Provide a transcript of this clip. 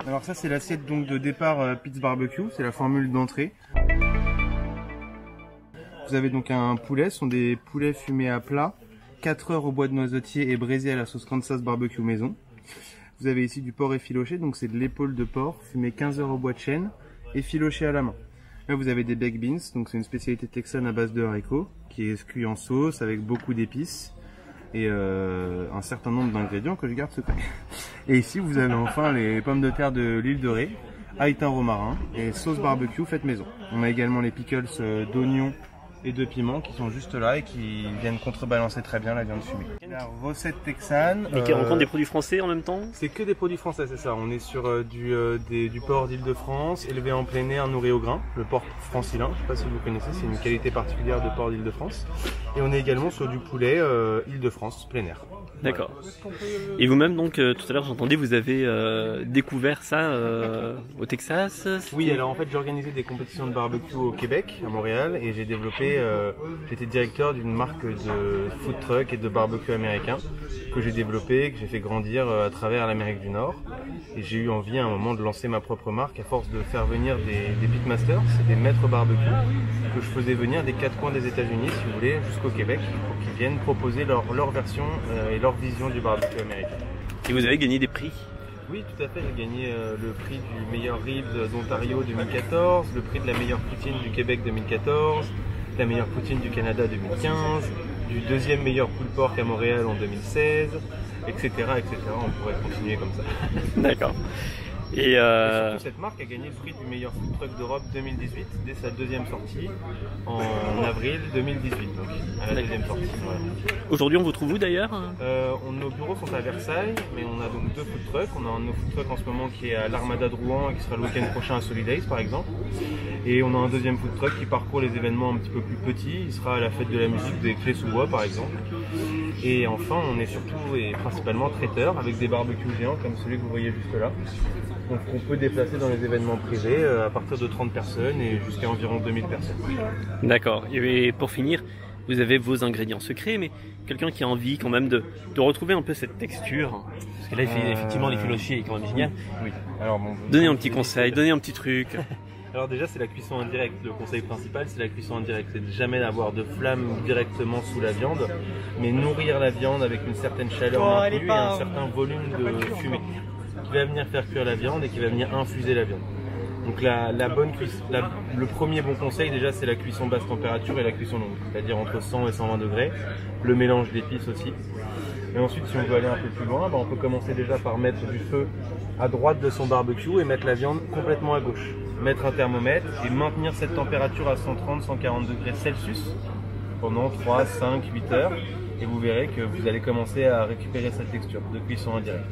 Alors ça c'est l'assiette donc de départ Pete's Barbecue, c'est la formule d'entrée. Vous avez donc un poulet, ce sont des poulets fumés à plat, 4 heures au bois de noisetier et braisés à la sauce Kansas barbecue maison. Vous avez ici du porc effiloché, donc c'est de l'épaule de porc, fumé 15 heures au bois de chêne, effiloché à la main. Là vous avez des baked beans, donc c'est une spécialité texane à base de haricots, qui est cuit en sauce avec beaucoup d'épices et un certain nombre d'ingrédients que je garde secret. Et ici vous avez enfin les pommes de terre de l'île de Ré, haïtain romarin et sauce barbecue faite maison. On a également les pickles d'oignons et de piments qui sont juste là et qui viennent contrebalancer très bien la viande fumée. La recette texane. Mais qui rencontre des produits français en même temps? C'est que des produits français, c'est ça. On est sur du porc d'Île-de-France, élevé en plein air, nourri au grain, le porc francilin. Je ne sais pas si vous connaissez, c'est une qualité particulière de porc d'Île-de-France. Et on est également sur du poulet Île-de-France, plein air. D'accord. Et vous-même, donc, tout à l'heure, j'entendais, vous avez découvert ça au Texas? Oui, alors en fait, j'ai organisé des compétitions de barbecue au Québec, à Montréal, et j'ai développé, j'étais directeur d'une marque de food truck et de barbecue américain que j'ai développé, que j'ai fait grandir à travers l'Amérique du Nord. Et j'ai eu envie à un moment de lancer ma propre marque à force de faire venir des pitmasters, c'est des maîtres barbecue, que je faisais venir des 4 coins des États-Unis, si vous voulez, jusqu'au Québec, pour qu'ils viennent proposer leur version et leur vision du barbecue américain. Et vous avez gagné des prix? Oui, tout à fait. J'ai gagné le prix du meilleur ribs d'Ontario 2014, le prix de la meilleure poutine du Québec 2014, la meilleure poutine du Canada 2015, du deuxième meilleur pulled pork à Montréal en 2016, etc., etc. On pourrait continuer comme ça. D'accord. Et surtout, cette marque a gagné le prix du meilleur food truck d'Europe 2018 dès sa deuxième sortie en avril 2018, donc à la deuxième sortie. Voilà. Aujourd'hui, on vous trouve où d'ailleurs? Nos bureaux sont à Versailles, mais on a donc 2 food trucks. On a un de nos food trucks en ce moment qui est à l'Armada de Rouen et qui sera le week-end prochain à Solidays par exemple. Et on a un deuxième food truck qui parcourt les événements un petit peu plus petits. Il sera à la fête de la musique des Clés-sous-Bois par exemple. Et enfin, on est surtout et principalement traiteur avec des barbecues géants comme celui que vous voyez juste là. Donc on peut déplacer dans les événements privés à partir de 30 personnes et jusqu'à environ 2000 personnes. D'accord. Et pour finir, vous avez vos ingrédients secrets, mais quelqu'un qui a envie quand même de retrouver un peu cette texture. Parce que là, effectivement, l'effiloché est quand même génial. Oui. Alors, bon, donnez un petit conseil, donnez un petit truc. Alors déjà, c'est la cuisson indirecte. Le conseil principal, c'est la cuisson indirecte. C'est de jamais avoir de flamme directement sous la viande, mais nourrir la viande avec une certaine chaleur maintenue et un certain volume de fumée qui va venir faire cuire la viande et qui va venir infuser la viande. Donc la bonne cuisson, le premier bon conseil déjà, c'est la cuisson basse température et la cuisson longue, c'est-à-dire entre 100 et 120 degrés, le mélange d'épices aussi. Et ensuite, si on veut aller un peu plus loin, on peut commencer déjà par mettre du feu à droite de son barbecue et mettre la viande complètement à gauche. Mettre un thermomètre et maintenir cette température à 130-140 degrés Celsius pendant 3, 5, 8 heures. Et vous verrez que vous allez commencer à récupérer cette texture de cuisson indirecte.